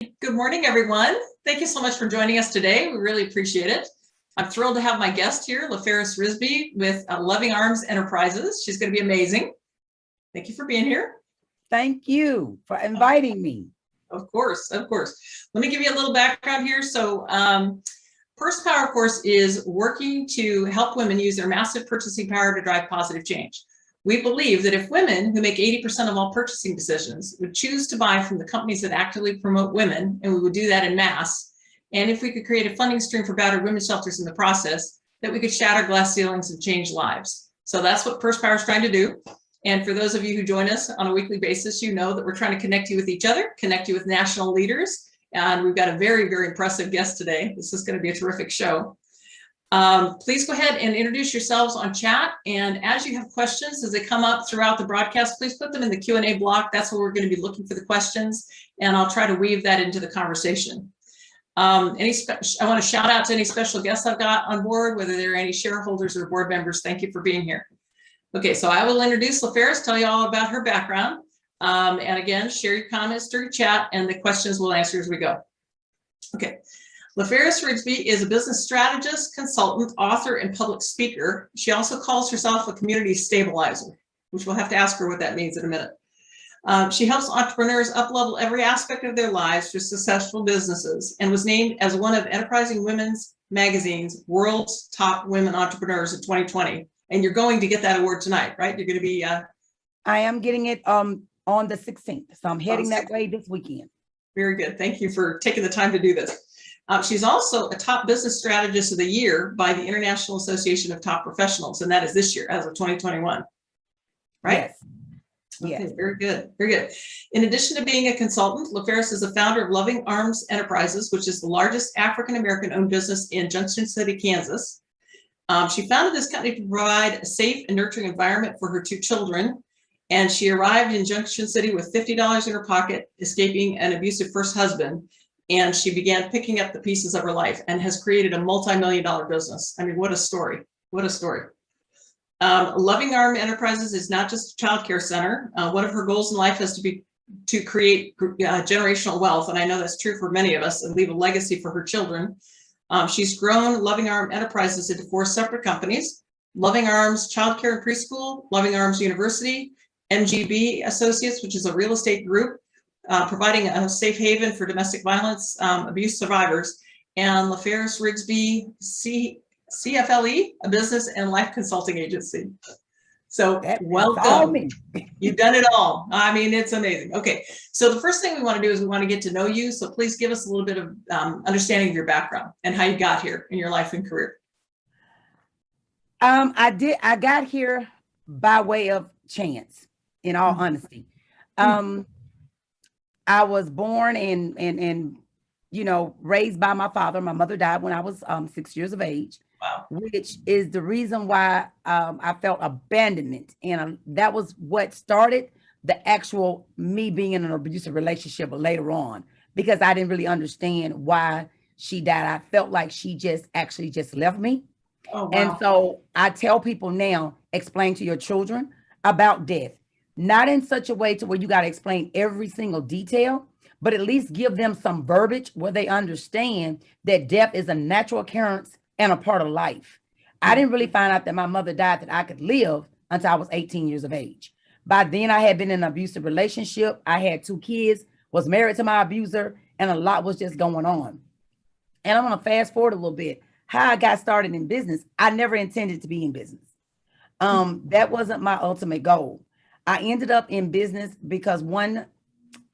Good morning, everyone. Thank you so much for joining us today. We really appreciate it. I'm thrilled to have my guest here, LaFarris Risby with Loving Arms Enterprises. She's going to be amazing. Thank you for being here. Thank you for inviting me. Of course, of course. Let me give you a little background here. So Purse Power, of course, is working to help women use their massive purchasing power to drive positive change. We believe that if women who make 80% of all purchasing decisions would choose to buy from the companies that actively promote women, and we would do that in mass, and if we could create a funding stream for battered women's shelters in the process, that we could shatter glass ceilings and change lives. So that's what Purse Power is trying to do. And for those of you who join us on a weekly basis, you know that we're trying to connect you with each other, connect you with national leaders. And we've got a very, very impressive guest today. This is going to be a terrific show. Please go ahead and introduce yourselves on chat. And as you have questions, as they come up throughout the broadcast, please put them in the Q&A block. That's where we're going to be looking for the questions. And I'll try to weave that into the conversation. I want to shout out to any special guests I've got on board, whether they're any shareholders or board members. Thank you for being here. Okay, so I will introduce LaFarris, tell you all about her background. And again, share your comments through chat and the questions we'll answer as we go. Okay. LaFarris Risby is a business strategist, consultant, author, and public speaker. She also calls herself a community stabilizer, which we'll have to ask her what that means in a minute. She helps entrepreneurs up-level every aspect of their lives through successful businesses and was named as one of Enterprising Women's Magazine's World's Top Women Entrepreneurs in 2020. And you're going to get that award tonight, right? You're going to be... I am getting it on the 16th, so I'm heading that way this weekend. Very good. Thank you for taking the time to do this. She's also a top business strategist of the year by the International Association of Top Professionals, and that is this year, as of 2021, right? Yes. Okay, yes. Very good, very good. In addition to being a consultant, LaFarris is the founder of Loving Arms Enterprises, which is the largest African-American owned business in Junction City, Kansas. She founded this company to provide a safe and nurturing environment for her two children, and she arrived in Junction City with $50 in her pocket, escaping an abusive first husband. And she began picking up the pieces of her life and has created a multi-million-dollar business. I mean, what a story. What a story. Loving Arm Enterprises is not just a childcare center. One of her goals in life has to be to create generational wealth. And I know that's true for many of us, and leave a legacy for her children. She's grown Loving Arm Enterprises into 4 separate companies: Loving Arms Childcare and Preschool, Loving Arms University, MGB Associates, which is a real estate group, providing a safe haven for domestic violence abuse survivors, and LaFarris Risby CFLE, a business and life consulting agency. So welcome. You've done it all. I mean, it's amazing. Okay, so the first thing we want to do is we want to get to know you. So please give us a little bit of understanding of your background and how you got here in your life and career. I got here by way of chance, in all honesty. I was born and you know, raised by my father. My mother died when I was 6 years of age. Wow. Which is the reason why I felt abandonment. And that was what started the actual me being in an abusive relationship later on, because I didn't really understand why she died. I felt like she just left me. Oh, wow. And so I tell people now, explain to your children about death. Not in such a way to where you got to explain every single detail, but at least give them some verbiage where they understand that death is a natural occurrence and a part of life. I didn't really find out that my mother died that I could live until I was 18 years of age. By then I had been in an abusive relationship. I had 2 kids, was married to my abuser, and a lot was just going on. And I'm going to fast forward a little bit. How I got started in business, I never intended to be in business. That wasn't my ultimate goal. I ended up in business because one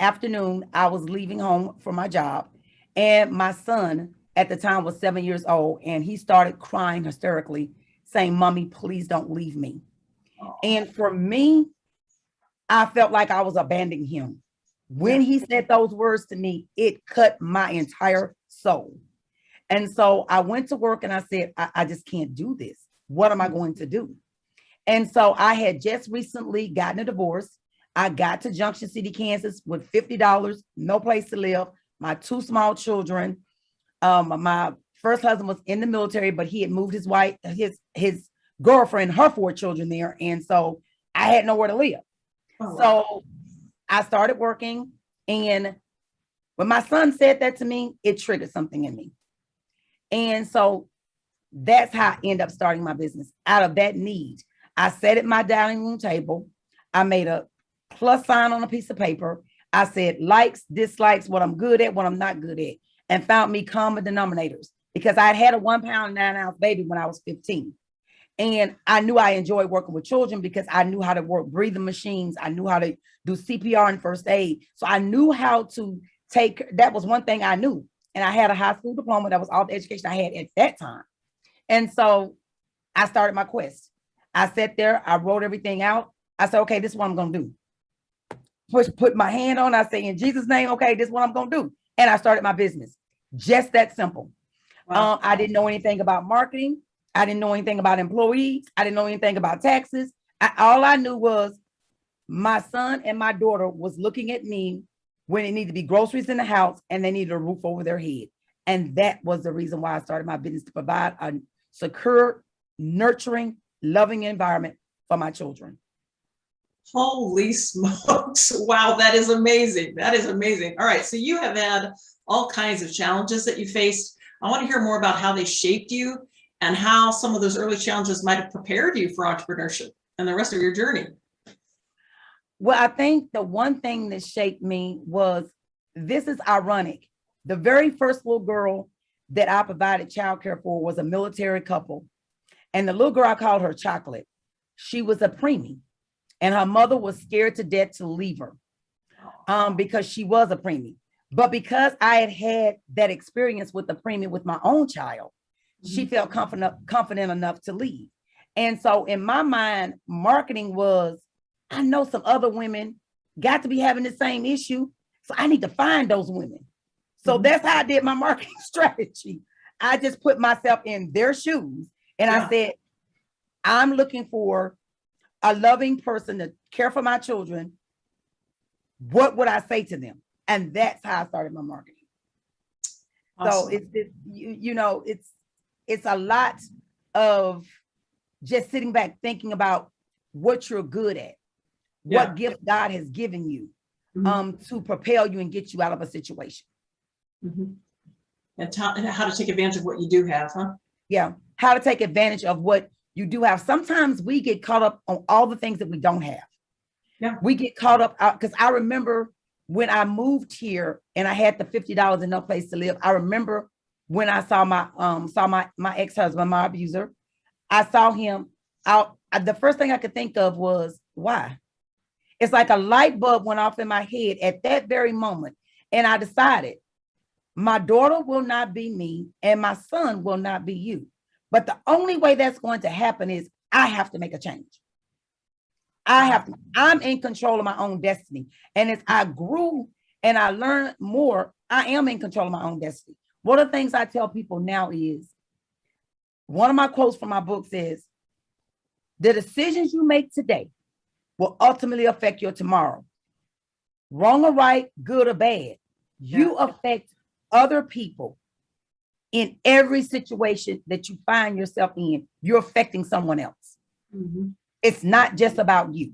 afternoon I was leaving home from my job, and my son at the time was 7 years old, and he started crying hysterically, saying, "Mommy, please don't leave me." Oh. And for me, I felt like I was abandoning him. When he said those words to me, it cut my entire soul. And so I went to work and I said, I just can't do this. What am I going to do? And so I had just recently gotten a divorce. I got to Junction City, Kansas with $50, no place to live, my 2 small children. My first husband was in the military, but he had moved his wife, his girlfriend, her 4 children there. And so I had nowhere to live. Oh, wow. So I started working, and When my son said that to me, it triggered something in me. And so that's how I end up starting my business. Out of that need, I sat at my dining room table. I made a plus sign on a piece of paper. I said likes, dislikes, what I'm good at, what I'm not good at, and found me common denominators, because I had a 1 pound, 9 ounce baby when I was 15. And I knew I enjoyed working with children because I knew how to work breathing machines. I knew how to do CPR and first aid. So I knew how to that was one thing I knew. And I had a high school diploma. That was all the education I had at that time. And so I started my quest. I sat there, I wrote everything out. I said, okay, this is what I'm going to do. Put my hand on, I say, in Jesus' name, okay, this is what I'm going to do. And I started my business. Just that simple. Wow. I didn't know anything about marketing. I didn't know anything about employees. I didn't know anything about taxes. All I knew was my son and my daughter was looking at me when it needed to be groceries in the house and they needed a roof over their head. And that was the reason why I started my business, to provide a secure, nurturing, loving environment for my children. Holy smokes. Wow, that is amazing. That is amazing. All right, so you have had all kinds of challenges that you faced. I want to hear more about how they shaped you and how some of those early challenges might have prepared you for entrepreneurship and the rest of your journey. Well, I think the one thing that shaped me was, this is ironic. The very first little girl that I provided childcare for was a military couple. And the little girl, I called her Chocolate. She was a preemie, and her mother was scared to death to leave her because she was a preemie. But because I had had that experience with the preemie with my own child, she felt confident enough to leave. And so in my mind, marketing was, I know some other women got to be having the same issue, so I need to find those women. So that's how I did my marketing strategy. I just put myself in their shoes and I said, I'm looking for a loving person to care for my children. What would I say to them? And that's how I started my marketing. Awesome. So it's a lot of just sitting back, thinking about what you're good at, what gift God has given you to propel you and get you out of a situation. And how to take advantage of what you do have, huh? Yeah, how to take advantage of what you do have. Sometimes we get caught up on all the things that we don't have. Yeah, we get caught up because I remember when I moved here and I had the $50 and no place to live. I remember when I saw my ex-husband, my abuser. I saw him out. The first thing I could think of was, why? It's like a light bulb went off in my head at that very moment. And I decided, my daughter will not be me and my son will not be you. But the only way that's going to happen is I have to make a change. I'm in control of my own destiny. And as I grew and I learned more, I am in control of my own destiny. One of the things I tell people now is, one of my quotes from my book says, the decisions you make today will ultimately affect your tomorrow. Wrong or right, good or bad, you affect other people in every situation that you find yourself in. You're affecting someone else. It's not just about you.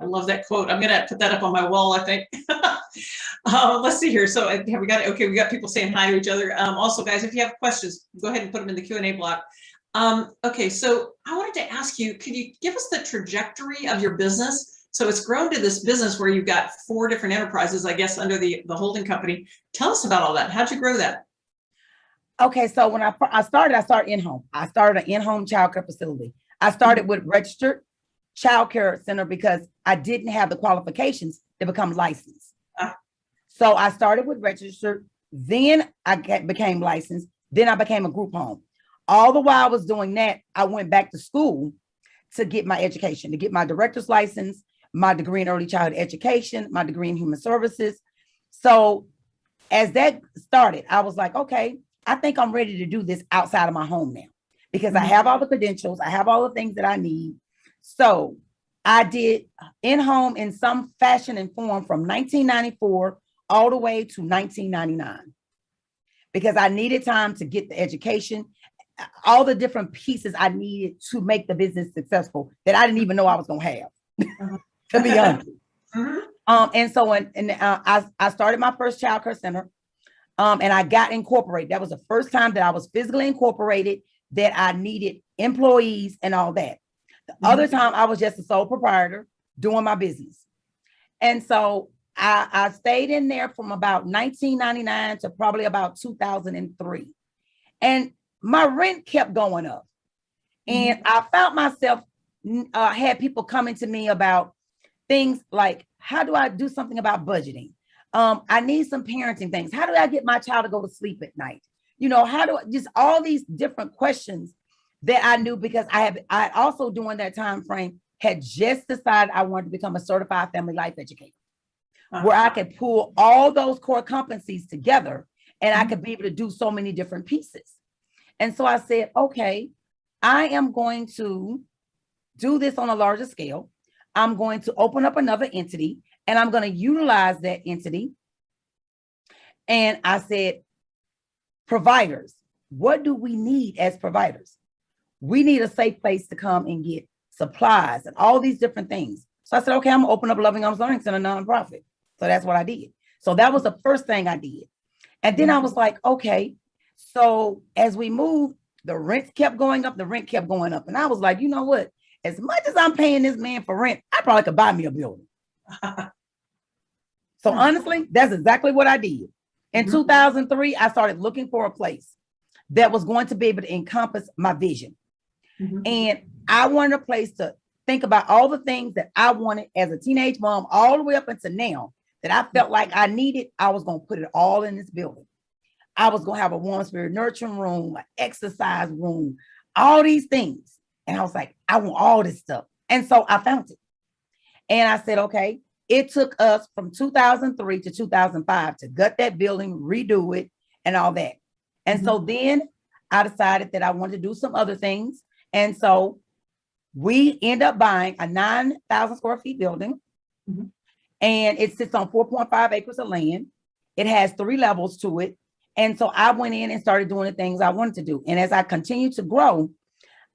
I love that quote. I'm going to put that up on my wall, I think. Let's see here. So have we got, okay, we got people saying hi to each other. Also, guys, if you have questions, go ahead and put them in the Q&A block. Okay, so I wanted to ask you, could you give us the trajectory of your business? So it's grown to this business where you've got 4 different enterprises, I guess, under the holding company. Tell us about all that. How'd you grow that? Okay, so when I started in-home. I started an in-home childcare facility. I started with registered childcare center because I didn't have the qualifications to become licensed. So I started with registered, then I became licensed, then I became a group home. All the while I was doing that, I went back to school to get my education, to get my director's license, my degree in early childhood education, my degree in human services. So as that started, I was like, okay, I think I'm ready to do this outside of my home now because I have all the credentials. I have all the things that I need. So I did in-home in some fashion and form from 1994 all the way to 1999 because I needed time to get the education, all the different pieces I needed to make the business successful that I didn't even know I was going to have, to be honest. And so I started my first childcare center, and I got incorporated. That was the first time that I was physically incorporated, that I needed employees and all that. The other time I was just a sole proprietor doing my business. And so I stayed in there from about 1999 to probably about 2003. And my rent kept going up. And I found myself, had people coming to me about things like, how do I do something about budgeting? I need some parenting things. How do I get my child to go to sleep at night? You know, how do I, just all these different questions that I knew, because I also during that time frame had just decided I wanted to become a certified family life educator, where I could pull all those core competencies together and I could be able to do so many different pieces. And so I said, okay, I am going to do this on a larger scale. I'm going to open up another entity and I'm going to utilize that entity. And I said, providers, what do we need as providers? We need a safe place to come and get supplies and all these different things. So I said, okay, I'm gonna open up a Loving Arms Learning Center nonprofit. So that's what I did. So that was the first thing I did. And then I was like, okay, so as we moved, the rent kept going up, And I was like, you know what? As much as I'm paying this man for rent, I probably could buy me a building. So honestly, that's exactly what I did. In 2003, I started looking for a place that was going to be able to encompass my vision. And I wanted a place to think about all the things that I wanted as a teenage mom, all the way up until now, that I felt like I needed. I was going to put it all in this building. I was going to have a warm spirit nurturing room, an exercise room, all these things. And I was like, I want all this stuff. And so I found it. And I said, okay, it took us from 2003 to 2005 to gut that building, redo it, and all that. And so then I decided that I wanted to do some other things. And so we end up buying a 9,000 square feet building, and it sits on 4.5 acres of land. It has 3 levels to it. And so I went in and started doing the things I wanted to do. And as I continued to grow,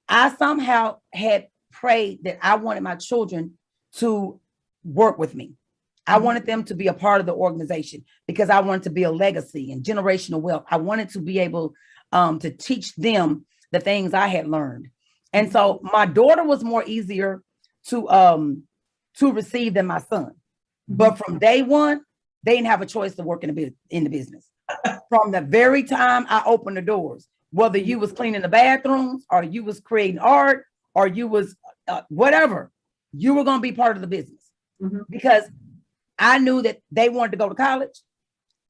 I somehow had prayed that I wanted my children to work with me. I wanted them to be a part of the organization because I wanted to be a legacy and generational wealth. I wanted to be able to teach them the things I had learned. And so my daughter was more easier to receive than my son. But from day one, they didn't have a choice to work in the business. From the very time I opened the doors, whether you was cleaning the bathrooms or you was creating art or you was whatever, you were going to be part of the business. Because I knew that they wanted to go to college.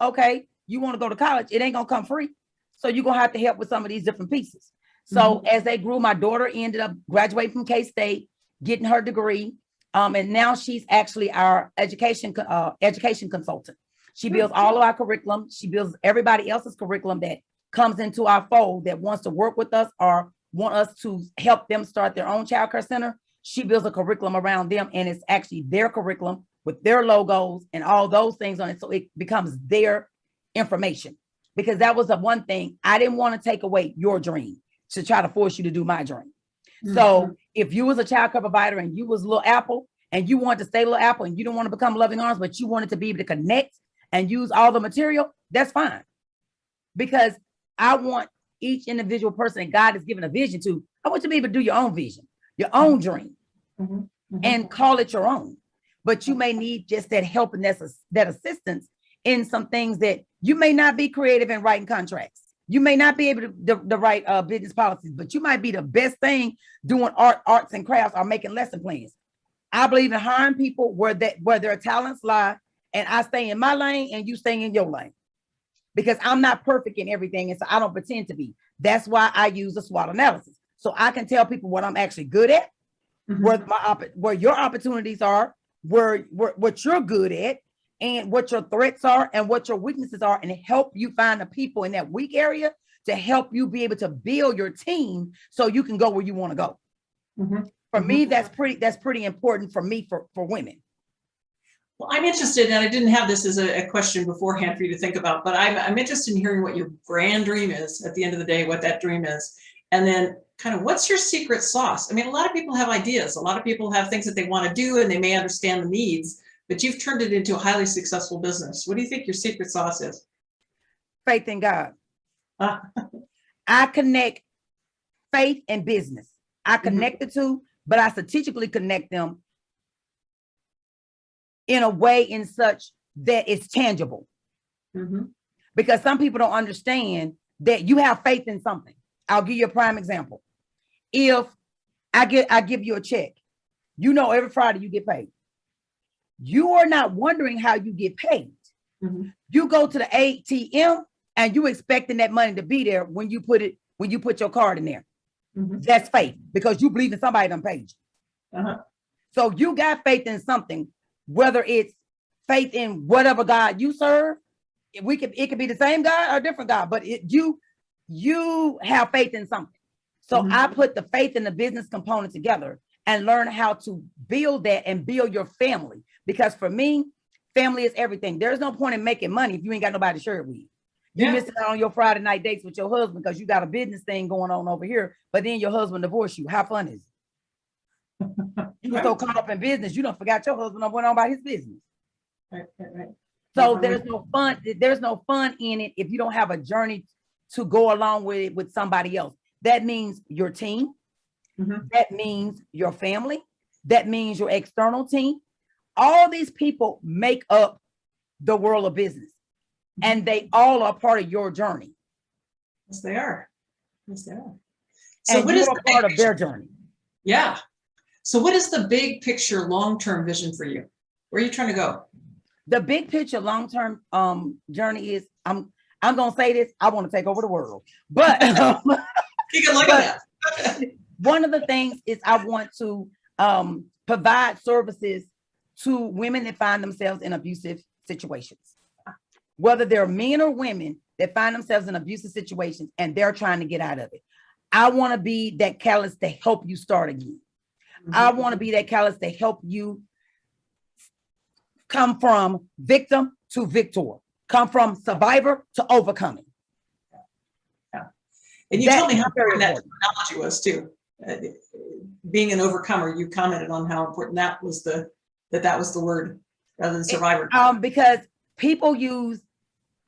Okay, you want to go to college, it ain't going to come free. So you're going to have to help with some of these different pieces. So as they grew, my daughter ended up graduating from K-State, getting her degree. And now she's actually our education consultant. She builds all of our curriculum. She builds everybody else's curriculum that comes into our fold that wants to work with us or want us to help them start their own childcare center. She builds a curriculum around them, and it's actually their curriculum with their logos and all those things on it. So it becomes their information, because that was the one thing I didn't want to take away your dream to try to force you to do my dream. So if you was a childcare provider and you was Little Apple and you wanted to stay Little Apple and you don't want to become Loving Arms, but you wanted to be able to connect and use all the material, that's fine. Because I want each individual person that God has given a vision to, I want you to be able to do your own vision, your own dream, and call it your own. But you may need just that help and that assistance in some things that you may not be creative in writing contracts. You may not be able to write business policies, but you might be the best thing doing arts and crafts or making lesson plans. I believe in hiring people where their talents lie, and I stay in my lane and you stay in your lane, because I'm not perfect in everything, and so I don't pretend to be. That's why I use a SWOT analysis, so I can tell people what I'm actually good at, where your opportunities are, what you're good at, and what your threats are and what your weaknesses are, and help you find the people in that weak area to help you be able to build your team so you can go where you want to go. For me, that's pretty important for me for women. Well, I'm interested, and I didn't have this as a question beforehand for you to think about, but I'm interested in hearing what your grand dream is at the end of the day, what that dream is. And then kind of what's your secret sauce? I mean, a lot of people have ideas. A lot of people have things that they want to do and they may understand the needs, but you've turned it into a highly successful business. What do you think your secret sauce is? Faith in God. Ah, I connect faith and business. I connect the two, but I strategically connect them in a way in such that it's tangible. Because some people don't understand that you have faith in something. I'll give you a prime example. If I give you a check, you know, every Friday you get paid. You are not wondering how you get paid. You go to the ATM and you expecting that money to be there when you put your card in there. That's faith, because you believe in somebody done paid you. So you got faith in something, whether it's faith in whatever God you serve. It could be the same God or a different God, but you have faith in something. So I put the faith and the business component together and learn how to build that and build your family. Because for me, family is everything. There's no point in making money if you ain't got nobody to share it with. You missing out on your Friday night dates with your husband because you got a business thing going on over here, but then your husband divorced you. How fun is it? You were so caught up in business, you don't forgot your husband went on about his business. So there's no fun. There's no fun in it if you don't have a journey to go along with it with somebody else. That means your team. That means your family. That means your external team. All these people make up the world of business, and they all are part of your journey. Yes, they are. Yes, they are. So and what you is are the part of picture? their journey. Yeah. So what is the big picture, long-term vision for you? Where are you trying to go? The big picture, long-term journey is I'm gonna say this. I want to take over the world, but You can look at that. One of the things is I want to provide services to women that find themselves in abusive situations, whether they're men or women that find themselves in abusive situations and they're trying to get out of it. I want to be that catalyst to help you start again. I want to be that catalyst to help you come from victim to victor, come from survivor to overcoming. And you told me how important that terminology was too. Being an overcomer, you commented on how important that was the word rather than survivor. Because people use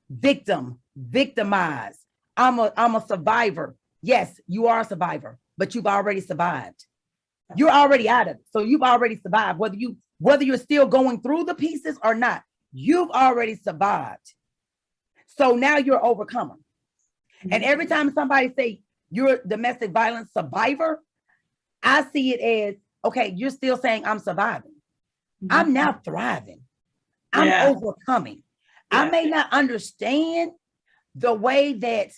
victim, victimize. I'm a survivor. Yes, you are a survivor, but you've already survived. You're already out of it. So you've already survived. Whether you're still going through the pieces or not, you've already survived. So now you're overcomer. And every time somebody say you're a domestic violence survivor, I see it as, okay, you're still saying I'm surviving. I'm now thriving. I'm overcoming. I may not understand the way that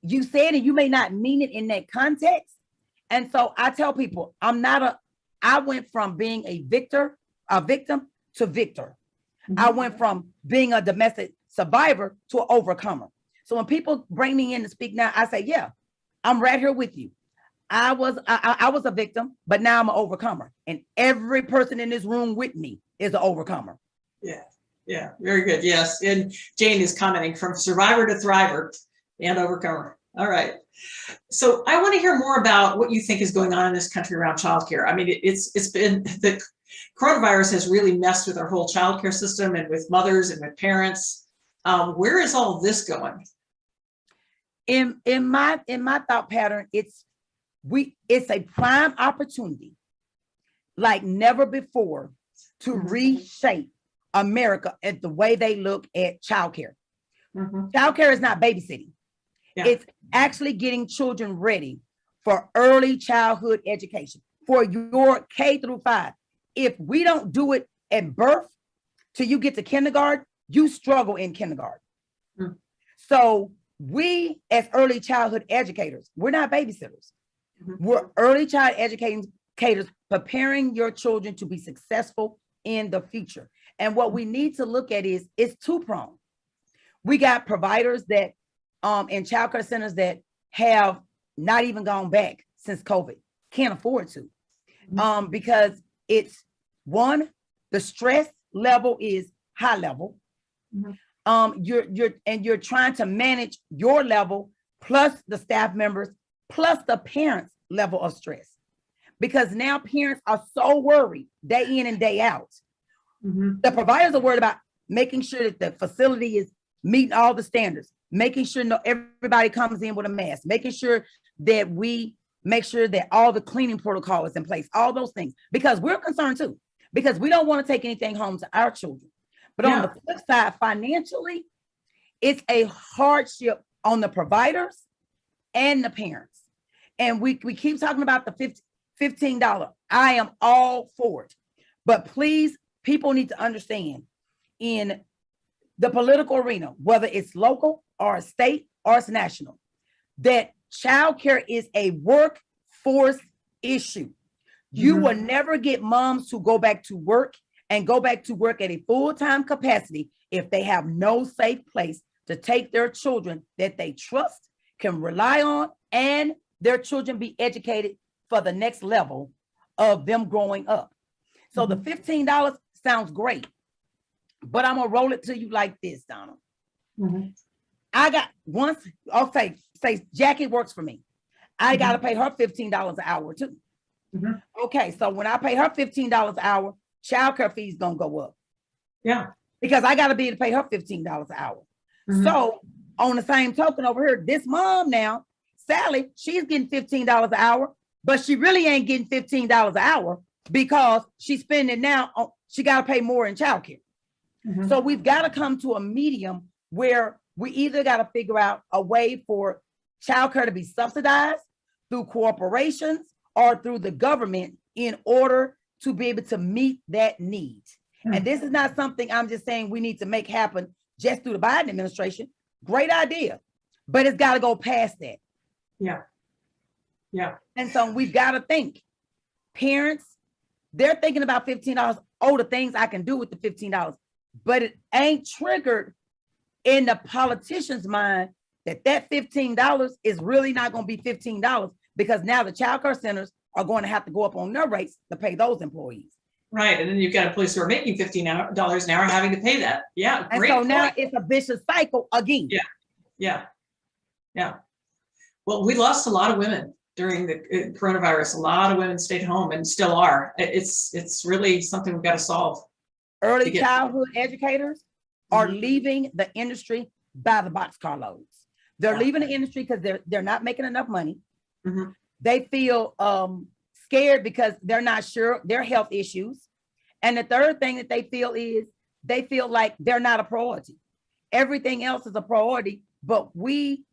you said, and you may not mean it in that context. And so I tell people, I went from being a victim to victor. I went from being a domestic survivor to an overcomer. So when people bring me in to speak now, I say, yeah, I'm right here with you. I was a victim, but now I'm an overcomer. And every person in this room with me is an overcomer. Yeah, very good. Yes. And Jane is commenting from survivor to thriver and overcomer. All right. So I want to hear more about what you think is going on in this country around childcare. I mean, it's been, the coronavirus has really messed with our whole childcare system and with mothers and with parents. Where is all of this going? In my thought pattern, it's a prime opportunity like never before to reshape America at the way they look at childcare. Childcare is not babysitting. It's actually getting children ready for early childhood education, for your K through 5. If we don't do it at birth till you get to kindergarten, you struggle in kindergarten. So we, as early childhood educators, we're not babysitters. We're early child educators, preparing your children to be successful in the future. And what we need to look at is it's two-pronged. We got providers that in childcare centers that have not even gone back since COVID, can't afford to, because it's one, the stress level is high level. You're trying to manage your level plus the staff members plus the parents' level of stress, because now parents are so worried day in and day out. Mhm. The providers are worried about making sure that the facility is meeting all the standards, making sure everybody comes in with a mask, making sure that we make sure that all the cleaning protocol is in place, all those things, because we're concerned too, because we don't want to take anything home to our children. But on the flip side, financially, it's a hardship on the providers and the parents. And we keep talking about the $15. I am all for it. But please, people need to understand, in the political arena, whether it's local or a state or it's national, that childcare is a workforce issue. You will never get moms to go back to work and go back to work at a full-time capacity if they have no safe place to take their children that they trust, can rely on, and their children be educated for the next level of them growing up. So the $15 sounds great, but I'm gonna roll it to you like this, Donald. I got once, I'll say Jackie works for me. I gotta pay her $15 an hour too. Okay, so when I pay her $15 an hour, childcare fees gonna go up. Yeah. Because I gotta be able to pay her $15 an hour. So on the same token over here, this mom now, Sally, she's getting $15 an hour, but she really ain't getting $15 an hour because she's spending now on, she got to pay more in childcare. So we've got to come to a medium where we either got to figure out a way for childcare to be subsidized through corporations or through the government in order to be able to meet that need. And this is not something I'm just saying we need to make happen just through the Biden administration. Great idea, but it's got to go past that. Yeah. Yeah. And so we've got to think, parents, they're thinking about $15. Oh, the things I can do with the $15, but it ain't triggered in the politician's mind that $15 is really not going to be $15 because now the child care centers are going to have to go up on their rates to pay those employees. Right. And then you've got employees who are making $15 an hour having to pay that. Yeah. And Great so point. now it's a vicious cycle again. Yeah. Yeah. Yeah. Well, we lost a lot of women during the coronavirus. A lot of women stayed home and still are. It's really something we've got to solve. Early childhood educators are leaving the industry by the boxcar loads. They're leaving the industry because they're not making enough money. They feel scared because they're not sure their health issues. And the third thing that they feel is they feel like they're not a priority. Everything else is a priority, but we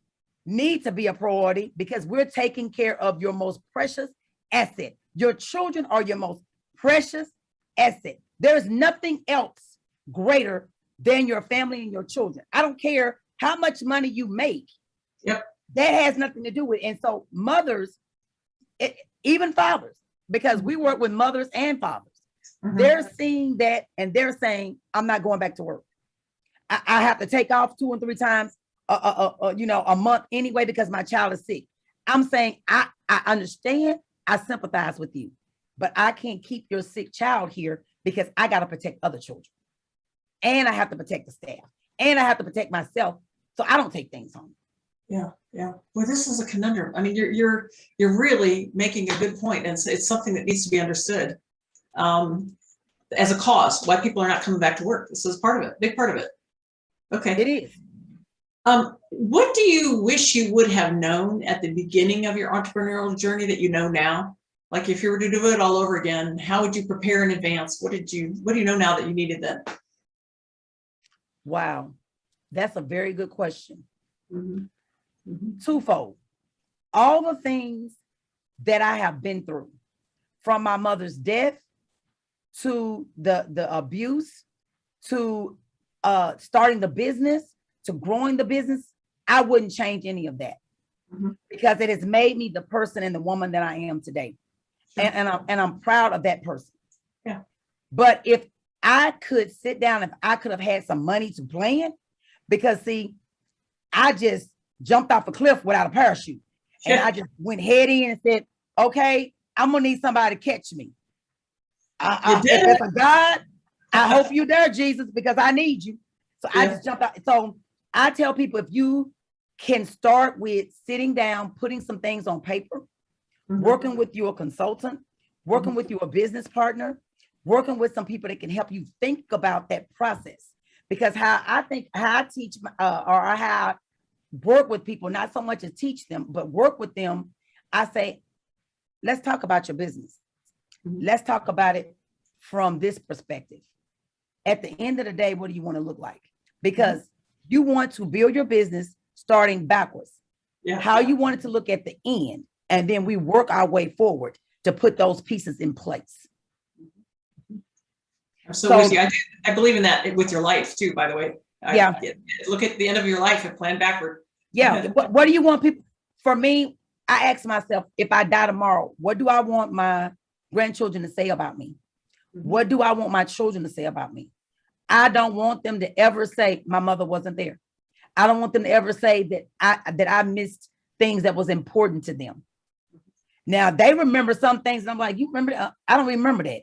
need to be a priority because we're taking care of your most precious asset. Your children are your most precious asset. There's nothing else greater than your family and your children. I don't care how much money you make. Yep. That has nothing to do with it. And so mothers, even fathers, because we work with mothers and fathers, they're seeing that and they're saying, I'm not going back to work. I have to take off 2 and 3 times a month anyway because my child is sick. I'm saying I understand, I sympathize with you, but I can't keep your sick child here because I got to protect other children, and I have to protect the staff, and I have to protect myself, so I don't take things home. Yeah, yeah. Well, this is a conundrum. I mean, you're really making a good point, and it's something that needs to be understood as a cause why people are not coming back to work. This is part of it, big part of it. Okay, It is. What do you wish you would have known at the beginning of your entrepreneurial journey that you know now? Like if you were to do it all over again, how would you prepare in advance? What do you know now that you needed then? Wow, that's a very good question. Twofold. All the things that I have been through, from my mother's death to the abuse to starting the business to growing the business, I wouldn't change any of that because it has made me the person and the woman that I am today. And I'm proud of that person. Yeah. But if I could sit down, if I could have had some money to plan, because see, I just jumped off a cliff without a parachute. And I just went head in and said, okay, I'm gonna need somebody to catch me. If it's a God, I hope you're there, Jesus, because I need you. So I just jumped out. So I tell people, if you can start with sitting down, putting some things on paper, working with your consultant, working with your business partner, working with some people that can help you think about that process. Because how I teach or how I work with people, not so much as teach them, but work with them. I say, let's talk about your business. Let's talk about it from this perspective. At the end of the day, what do you want to look like? Because you want to build your business starting backwards. How you want it to look at the end. And then we work our way forward to put those pieces in place. So with you. I believe in that with your life too, by the way. Look at the end of your life and plan backward. What do you want people? For me, I ask myself, if I die tomorrow, what do I want my grandchildren to say about me? What do I want my children to say about me? I don't want them to ever say my mother wasn't there. I don't want them to ever say that I missed things that was important to them. Now they remember some things, and I'm like, you remember that? I don't remember that.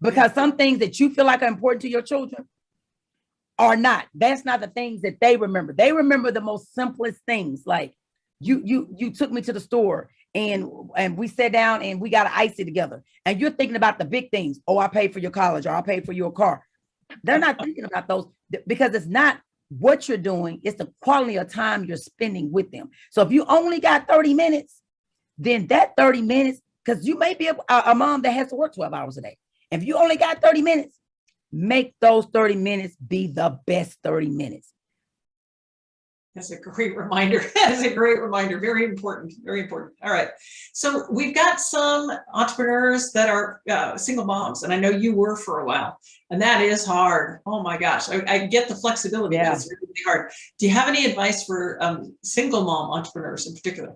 Because some things that you feel like are important to your children are not. That's not the things that they remember. They remember the most simplest things. Like you took me to the store and we sat down and we got an icy together. And you're thinking about the big things. Oh, I paid for your college, or I paid for your car. They're not thinking about those because it's not what you're doing. It's the quality of time you're spending with them. So if you only got 30 minutes, then that 30 minutes, because you may be a mom that has to work 12 hours a day. If you only got 30 minutes, make those 30 minutes be the best 30 minutes. That's a great reminder. That's a great reminder. Very important. Very important. All right. So we've got some entrepreneurs that are single moms, and I know you were for a while, and that is hard. Oh my gosh. I get the flexibility, but it's really hard. Do you have any advice for single mom entrepreneurs in particular?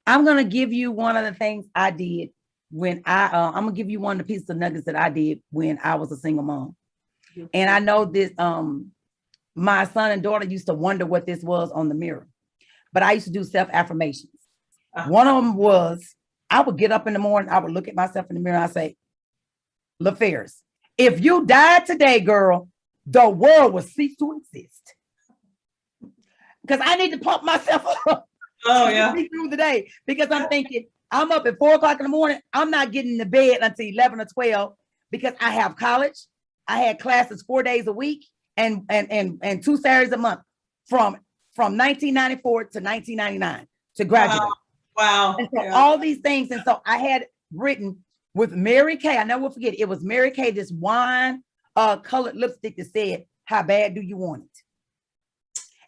I'm going to give you one of the things I did when I'm gonna give you one of the pieces of nuggets that I did when I was a single mom. And I know this, my son and daughter used to wonder what this was on the mirror, but I used to do self-affirmations. One of them was, I would get up in the morning, I would look at myself in the mirror, and I say, LaFarris, if you died today, girl, the world would cease to exist. Because I need to pump myself up. Through the day, because I'm thinking, I'm up at 4 o'clock in the morning. I'm not getting to bed until 11 or 12 because I have college. I had classes 4 days a week and 2 Saturdays a month from 1994 to 1999 to graduate. Wow. And so all these things. And so I had written with Mary Kay. I never will forget. It was Mary Kay, this wine colored lipstick that said, "How bad do you want it?"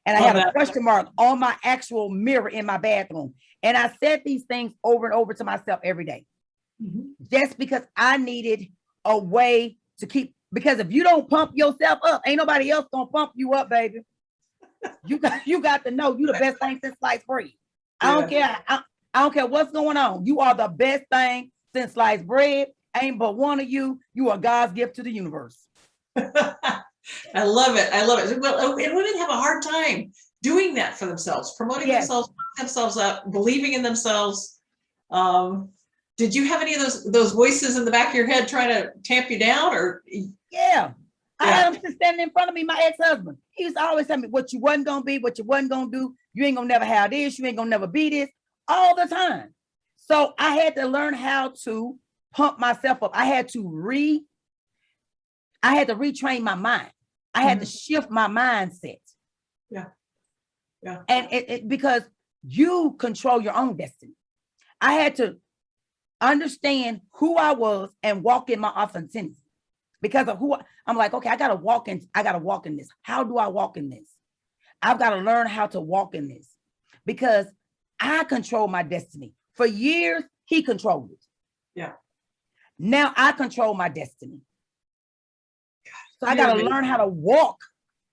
And I had a question mark on my actual mirror in my bathroom. And I said these things over and over to myself every day. Just because I needed a way to keep, because if you don't pump yourself up, ain't nobody else gonna pump you up, baby. You got to know you the best thing since sliced bread. I don't care. I don't care what's going on. You are the best thing since sliced bread. Ain't but one of you. You are God's gift to the universe. I love it. I love it. Well, and women have a hard time doing that for themselves, promoting themselves up, believing in themselves. Did you have any of those voices in the back of your head trying to tamp you down, or? I had him standing in front of me, my ex-husband. He used to always tell me what you wasn't gonna be, what you wasn't gonna do. You ain't gonna never have this. You ain't gonna never be this, all the time. So I had to learn how to pump myself up. I had to retrain my mind. I had to shift my mindset. And because you control your own destiny. I had to understand who I was and walk in my authenticity. Because of who I'm like, okay, I gotta walk in this. How do I walk in this? I've got to learn how to walk in this because I control my destiny. For years, he controlled it. Now I control my destiny. So I got to learn how to walk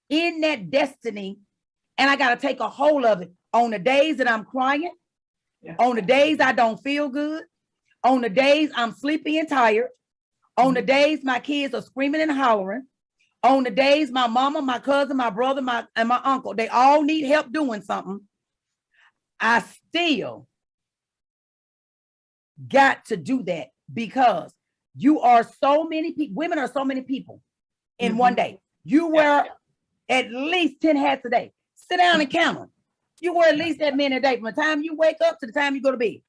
in that destiny, and I got to take a hold of it on the days that I'm crying, on the days I don't feel good, on the days I'm sleepy and tired, on the days my kids are screaming and hollering, on the days my mama, my cousin, my brother, and my uncle, they all need help doing something. I still got to do that because you are so many people, women are so many people in one day. You wear at least 10 hats a day. Sit down and count them. You wear at least that many a day from the time you wake up to the time you go to bed.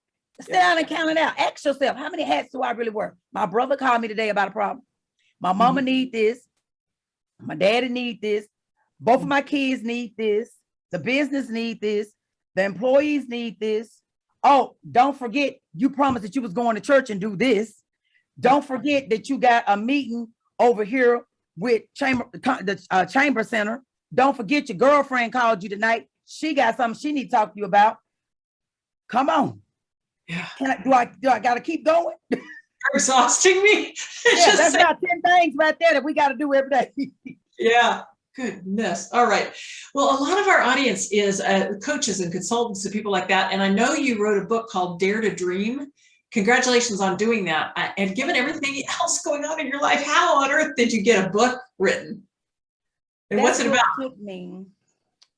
Sit down and count it out. Ask yourself, how many hats do I really wear? My brother called me today about a problem. My mama need this. My daddy need this. Both of my kids need this. The business need this. The employees need this. Oh, don't forget, you promised that you was going to church and do this. Don't forget that you got a meeting over here with the chamber center. Don't forget your girlfriend called you tonight. She got something she need to talk to you about. Come on. Yeah. Do I gotta keep going? You're exhausting me. That's about 10 things right there that we got to do every day. Yeah. Goodness. All right. Well, a lot of our audience is coaches and consultants and people like that. And I know you wrote a book called Dare to Dream. Congratulations on doing that. And given everything else going on in your life, how on earth did you get a book written? And what's it about?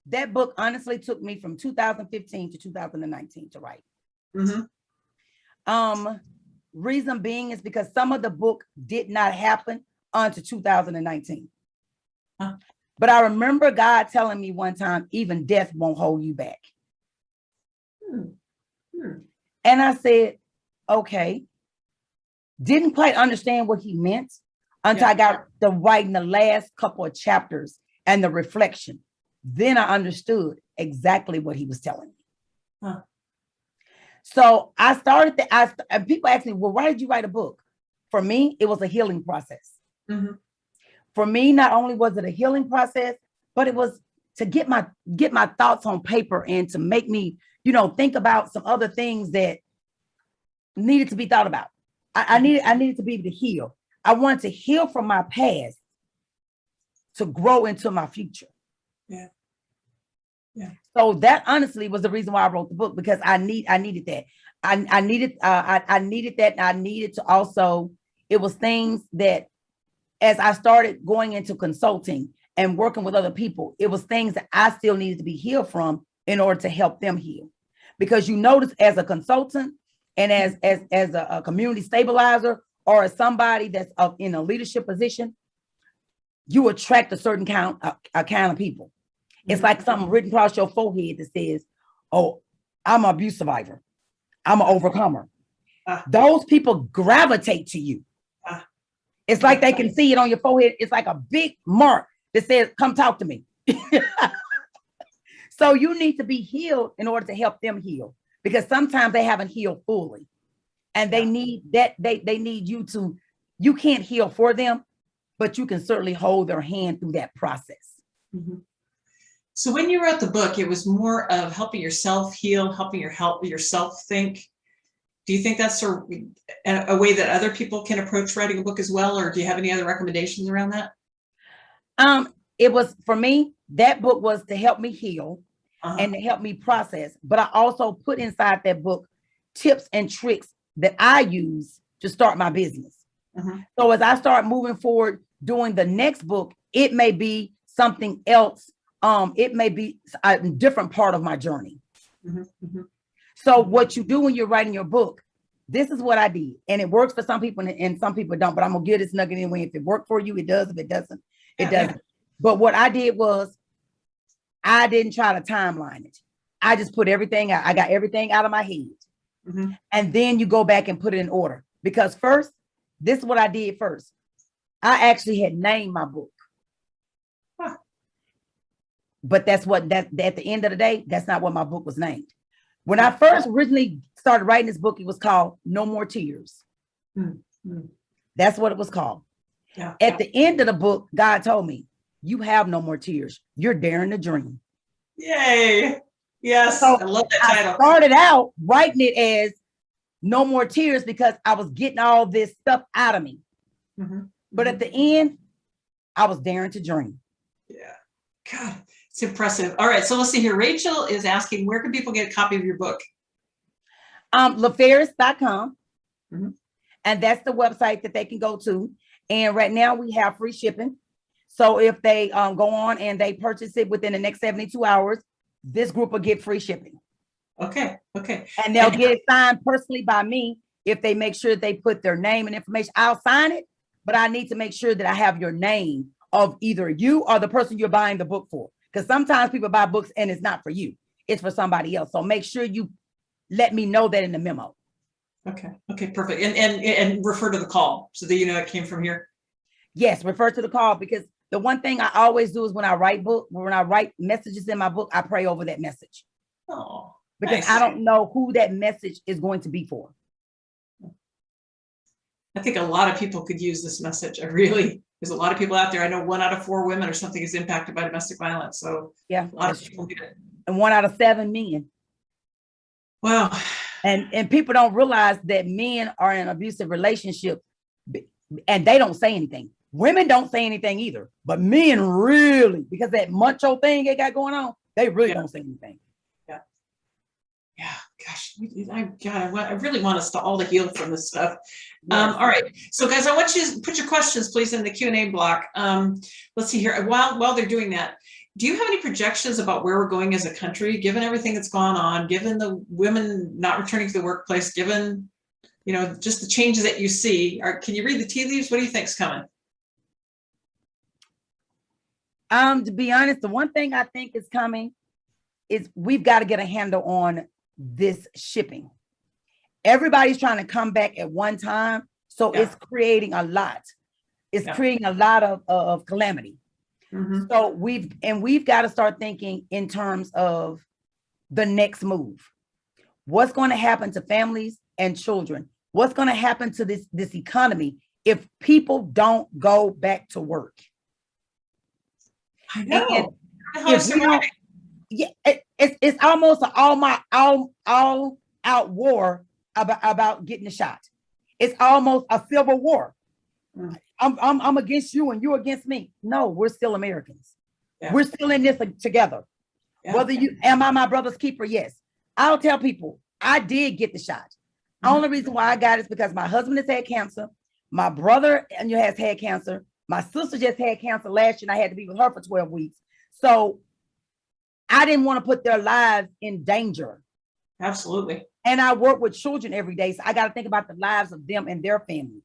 That book honestly took me from 2015 to 2019 to write. Reason being is because some of the book did not happen until 2019. Huh. But I remember God telling me one time, even death won't hold you back. And I said, okay. Didn't quite understand what he meant until I got to writing the last couple of chapters and the reflection. Then I understood exactly what he was telling me. Huh. So I started and people ask me, well, why did you write a book? For me, it was a healing process. For me, not only was it a healing process, but it was to get my thoughts on paper and to make me, think about some other things that needed to be thought about. I needed to be able to heal. I wanted to heal from my past to grow into my future. Yeah. So that honestly was the reason why I wrote the book, because I needed that. I needed that. And I needed to also, it was things that as I started going into consulting and working with other people, it was things that I still needed to be healed from in order to help them heal. Because you notice as a consultant and as a community stabilizer or as somebody that's in a leadership position, you attract a certain kind of people. It's like something written across your forehead that says, oh, I'm an abuse survivor. I'm an overcomer. Those people gravitate to you. It's like they can see it on your forehead. It's like a big mark that says, come talk to me. So you need to be healed in order to help them heal, because sometimes they haven't healed fully. And they need that. They need you to, you can't heal for them, but you can certainly hold their hand through that process. So when you wrote the book, it was more of helping yourself heal, helping yourself think. Do you think that's a way that other people can approach writing a book as well? Or do you have any other recommendations around that? It was, for me, that book was to help me heal and to help me process. But I also put inside that book tips and tricks that I use to start my business. So as I start moving forward, doing the next book, it may be something else. It may be a different part of my journey. So what you do when you're writing your book, this is what I did. And it works for some people and some people don't, but I'm gonna give this nugget anyway. If it worked for you, it does. If it doesn't, it doesn't. But what I did was I didn't try to timeline it. I just put everything out. I got everything out of my head. And then you go back and put it in order. Because first, this is what I did first. I actually had named my book. But that's at the end of the day, that's not what my book was named. When I first originally started writing this book, it was called No More Tears. That's what it was called. At the end of the book, God told me, you have no more tears. You're daring to dream. Yay. Yes. So I love that title. I started out writing it as No More Tears because I was getting all this stuff out of me. But at the end, I was daring to dream. Yeah. God, it's impressive. All right. So let's see here. Rachel is asking, where can people get a copy of your book? LaFarris.com. And that's the website that they can go to. And right now we have free shipping. So if they go on and they purchase it within the next 72 hours, this group will get free shipping. Okay. And they'll get it signed personally by me if they make sure they put their name and information. I'll sign it, but I need to make sure that I have your name of either you or the person you're buying the book for. Because sometimes people buy books and it's not for you. It's for somebody else. So make sure you let me know that in the memo. Okay, perfect. And refer to the call so that you know it came from here. Yes, refer to the call, because the one thing I always do is when I write messages in my book, I pray over that message. Oh, because nice. I don't know who that message is going to be for. I think a lot of people could use this message. There's a lot of people out there. I know 1 out of 4 women or something is impacted by domestic violence. So yeah, a lot of people need it. And 1 out of 7 men. Wow. And people don't realize that men are in an abusive relationship and they don't say anything. Women don't say anything either, but men really, because that macho thing they got going on, they really don't say anything. Yeah, gosh, I really want us to all to heal from this stuff. Yes. All right, so guys, I want you to put your questions, please, in the Q&A block. Let's see here. While they're doing that, do you have any projections about where we're going as a country, given everything that's gone on, given the women not returning to the workplace, given, just the changes that you see? Can you read the tea leaves? What do you think's coming? To be honest, the one thing I think is coming is we've got to get a handle on this shipping. Everybody's trying to come back at one time, so it's creating a lot. It's creating a lot of calamity. Mm-hmm. So we've got to start thinking in terms of the next move. What's going to happen to families and children? What's going to happen to this economy if people don't go back to work? I know. It's almost an all out war about getting a shot. It's almost a civil war. I'm against you and you against me. No, we're still Americans. Yeah. We're still in this together. Yeah. Whether am I my brother's keeper? Yes. I'll tell people I did get the shot. Mm-hmm. The only reason why I got it is because my husband has had cancer. My brother has had cancer. My sister just had cancer last year and I had to be with her for 12 weeks. So I didn't want to put their lives in danger. Absolutely. And I work with children every day. So I got to think about the lives of them and their families.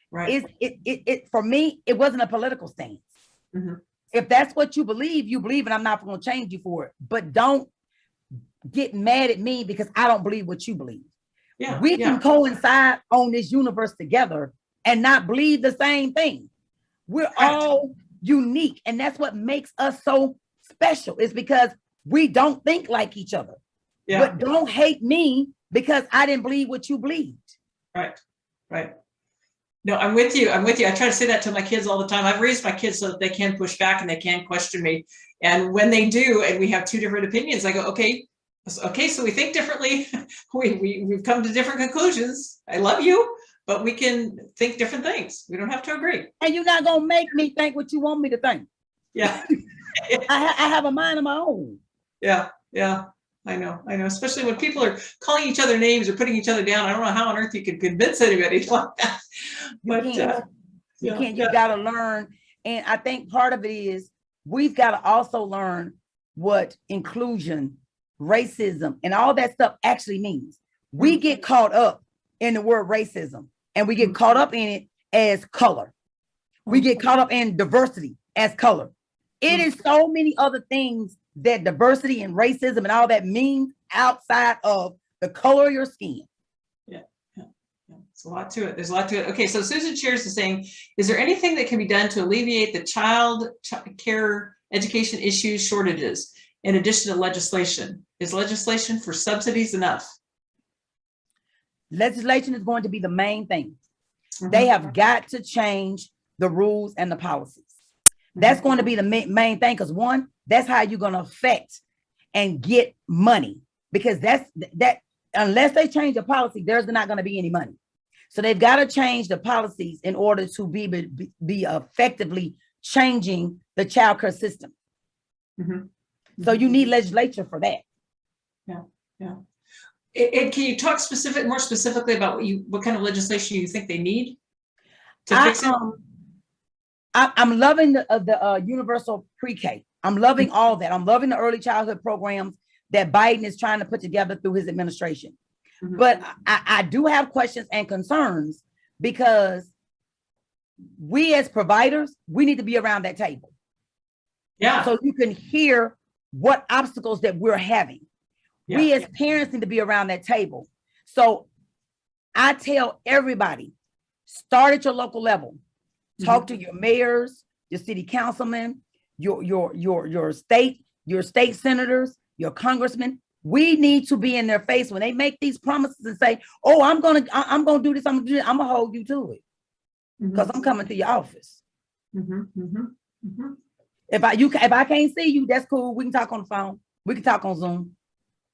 Right. It for me, it wasn't a political stance. Mm-hmm. If that's what you believe, and I'm not going to change you for it. But don't get mad at me because I don't believe what you believe. Yeah, we can coincide on this universe together and not believe the same thing. We're all unique. And that's what makes us so special, is because we don't think like each other. Yeah. But don't hate me because I didn't believe what you believed. Right. No, I'm with you. I try to say that to my kids all the time. I've raised my kids so that they can push back and they can question me. And when they do, and we have 2 different opinions, I go, okay, so we think differently. We've come to different conclusions. I love you, but we can think different things. We don't have to agree. And you're not going to make me think what you want me to think. Yeah. I have a mind of my own. Yeah. I know. Especially when people are calling each other names or putting each other down. I don't know how on earth you can convince anybody like that. But you can't. You got to learn. And I think part of it is we've got to also learn what inclusion, racism, and all that stuff actually means. We get caught up in the word racism, and we get caught up in it as color. We get caught up in diversity as color. It is so many other things that diversity and racism and all that means outside of the color of your skin. Yeah. There's a lot to it. Okay, so Susan Shears is saying, is there anything that can be done to alleviate the child care education issues shortages in addition to legislation? Is legislation for subsidies enough? Legislation is going to be the main thing. Mm-hmm. They have got to change the rules and the policies. That's going to be the main thing, because one, that's how you're going to affect and get money, because that unless they change the policy, there's not going to be any money. So they've got to change the policies in order to be effectively changing the child care system. Mm-hmm. So you need legislature for that. Yeah. And can you talk more specifically about what kind of legislation you think they need to fix it? I'm loving the universal pre-K. I'm loving all that. I'm loving the early childhood programs that Biden is trying to put together through his administration. Mm-hmm. But I do have questions and concerns, because we as providers, we need to be around that table. Yeah. So you can hear what obstacles that we're having. Yeah. We as parents need to be around that table. So I tell everybody, start at your local level. Talk to your mayors, your city councilmen, your state senators, your congressmen. We need to be in their face when they make these promises and say, "Oh, I'm gonna do this. I'm gonna hold you to it because I'm coming to your office." If I can't see you, that's cool. We can talk on the phone. We can talk on Zoom.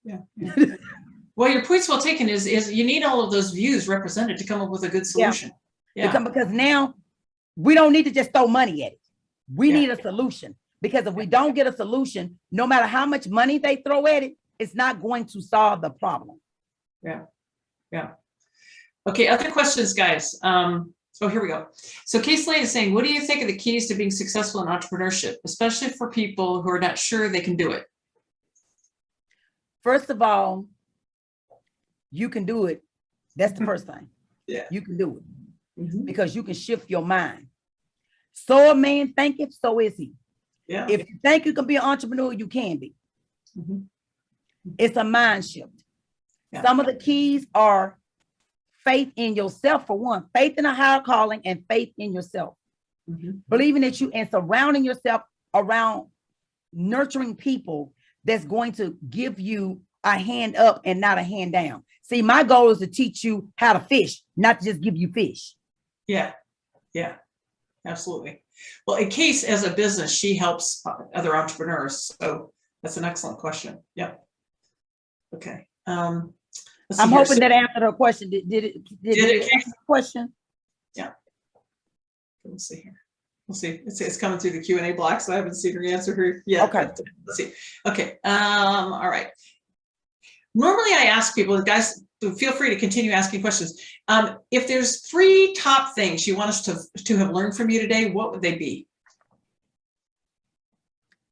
Yeah. Well, your point's well taken. Is you need all of those views represented to come up with a good solution. Yeah. Because now we don't need to just throw money at it. We need a solution, because if we don't get a solution, no matter how much money they throw at it, it's not going to solve the problem. Yeah. Okay, other questions, guys. Oh, here we go. So Case Lane is saying, what do you think are the keys to being successful in entrepreneurship, especially for people who are not sure they can do it? First of all, you can do it. That's the first thing. Yeah. You can do it because you can shift your mind. So a man thinketh, so is he. Yeah. If you think you can be an entrepreneur, you can be. It's a mind shift. Yeah. Some of the keys are faith in yourself, for one, faith in a higher calling, and faith in yourself. Believing that you, and surrounding yourself around nurturing people that's going to give you a hand up and not a hand down. See, my goal is to teach you how to fish, not to just give you fish. Yeah, absolutely. Well, in Case, as a business, she helps other entrepreneurs. So that's an excellent question. Yeah. Okay. I'm hoping that answered her question. Did it answer the question? Yeah. Let's see here. We'll see. It's coming through the Q&A block, so I haven't seen her answer her yet. Okay. Let's see. Okay. All right. Normally I ask people, guys, feel free to continue asking questions. If there's 3 top things you want us to have learned from you today, what would they be?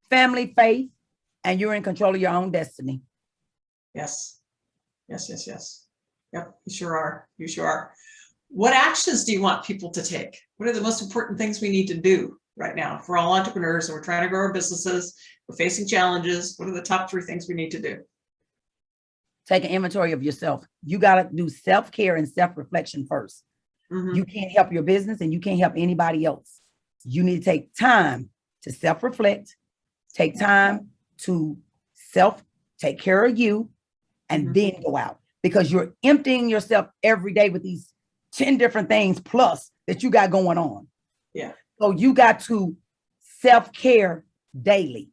Family, faith, and you're in control of your own destiny. Yes. Yep, you sure are. What actions do you want people to take? What are the most important things we need to do right now? If we're all entrepreneurs and we're trying to grow our businesses, we're facing challenges, what are the top 3 things we need to do? Take an inventory of yourself. You got to do self-care and self-reflection first. You can't help your business and you can't help anybody else. You need to take time to self-reflect, take time to take care of you, and then go out, because you're emptying yourself every day with these 10 different things plus that you got going on. Yeah. So you got to self-care daily.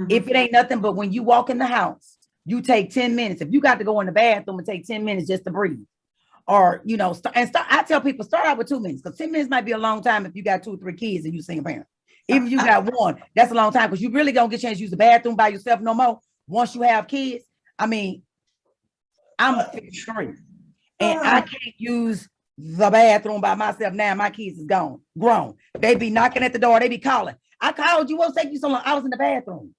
If it ain't nothing but when you walk in the house, you take 10 minutes. If you got to go in the bathroom and take 10 minutes just to breathe, or, I tell people, start out with 2 minutes, because 10 minutes might be a long time if you got 2 or 3 kids and you single parent. Even if you got 1, that's a long time, because you really don't get a chance to use the bathroom by yourself no more. Once you have kids, I mean, I'm 53 and I can't use the bathroom by myself now. My kids is grown. They be knocking at the door. They be calling. I called you. Won't take you so long. I was in the bathroom.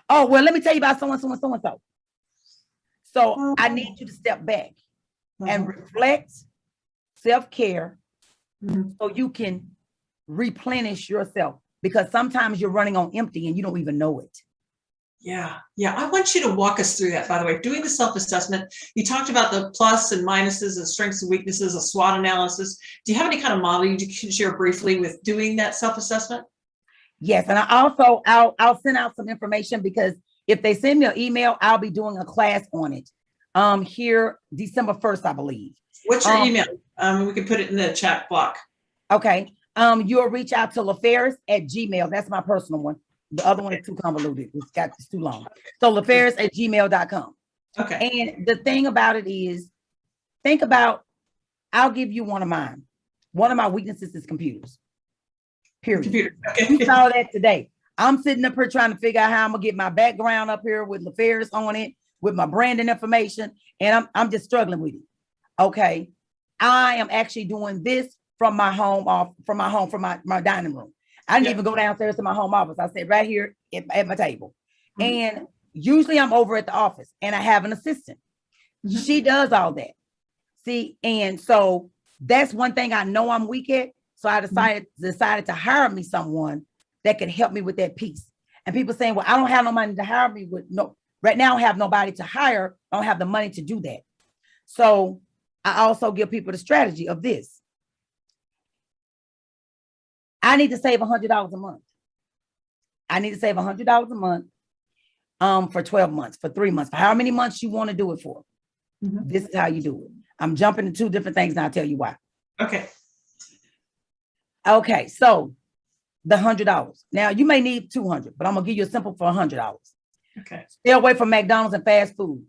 Oh, well, let me tell you about so-and-so. So I need you to step back and reflect, self-care, so you can replenish yourself, because sometimes you're running on empty and you don't even know it. Yeah. I want you to walk us through that, by the way. Doing the self-assessment, you talked about the plus and minuses, and strengths and weaknesses, a SWOT analysis. Do you have any kind of model you can share briefly with doing that self-assessment? Yes. And I'll send out some information, because if they send me an email, I'll be doing a class on it here December 1st, I believe. What's your email? We can put it in the chat block. Okay. You'll reach out to LaFarris at Gmail. That's my personal one. The other one is too convoluted. It's too long. So LaFarris at gmail.com. Okay. And the thing about it is, think about, I'll give you one of mine. One of my weaknesses is computers. Period. Okay. You saw that today. I'm sitting up here trying to figure out how I'm gonna get my background up here with LaFarris on it, with my branding information, and I'm just struggling with it. Okay. I am actually doing this from my dining room. I didn't even go downstairs to my home office. I sat right here at my table. And usually I'm over at the office and I have an assistant. She does all that. See, and so that's one thing I know I'm weak at. So I decided to hire me someone that can help me with that piece. And people saying, well, I don't have no money to hire me with. No, right now I don't have nobody to hire. I don't have the money to do that. So I also give people the strategy of this. I need to save $100 a month. I need to save $100 a month for 12 months, for 3 months, for how many months you want to do it for. This is how you do it. I'm jumping to two different things and I'll tell you why. Okay. Okay, so the $100. Now you may need $200, but I'm gonna give you a simple for $100. Okay. Stay away from McDonald's and fast food.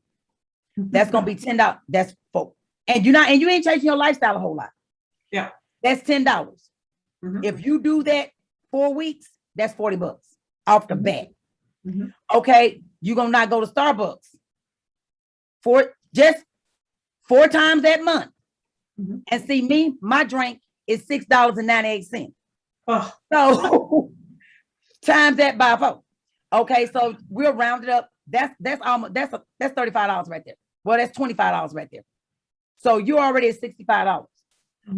That's gonna be $10. That's for, and you ain't changing your lifestyle a whole lot. Yeah. That's $10. If you do that 4 weeks, that's $40 off the bat. Okay, you're gonna not go to Starbucks for just 4 times that month. And see me, my drink is $6.98. Oh. So times that by 4. Okay, so we'll round it up. That's almost that's $35 right there. Well, that's $25 right there. So you're already at $65.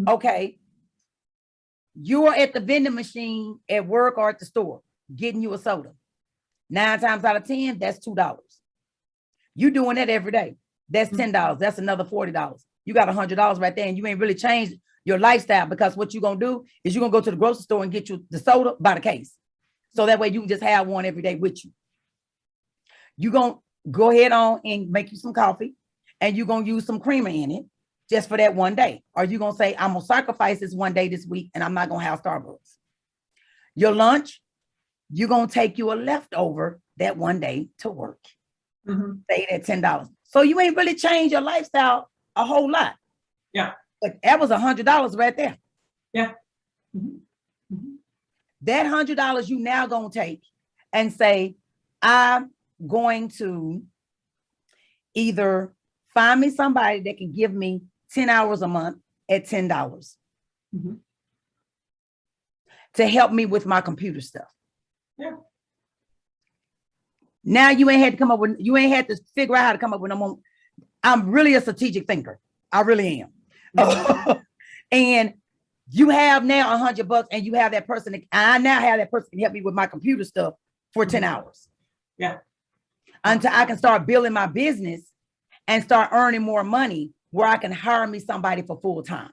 Okay. You're at the vending machine at work or at the store getting you a soda. 9 times out of 10, that's $2. You doing that every day. That's $10. That's another $40. You got $100 right there, and you ain't really changed your lifestyle, because what you're gonna do is you're gonna go to the grocery store and get you the soda by the case. So that way you can just have one every day with you. You're gonna go ahead on and make you some coffee, and you're gonna use some creamer in it just for that one day. Or you're gonna say, I'm gonna sacrifice this one day this week and I'm not gonna have Starbucks. Your lunch, you're gonna take you a leftover that one day to work. Say that $10. So you ain't really changed your lifestyle a whole lot. Yeah. But that was $100 right there. Yeah. That $100 you now gonna take and say, I'm going to either find me somebody that can give me 10 hours a month at $10 to help me with my computer stuff. Yeah. Now you ain't had to figure out how to come up with no more. I'm really a strategic thinker. I really am. And you have now $100 and you have that person. I now have that person can help me with my computer stuff for 10 hours. Yeah. Until I can start building my business and start earning more money where I can hire me somebody for full time.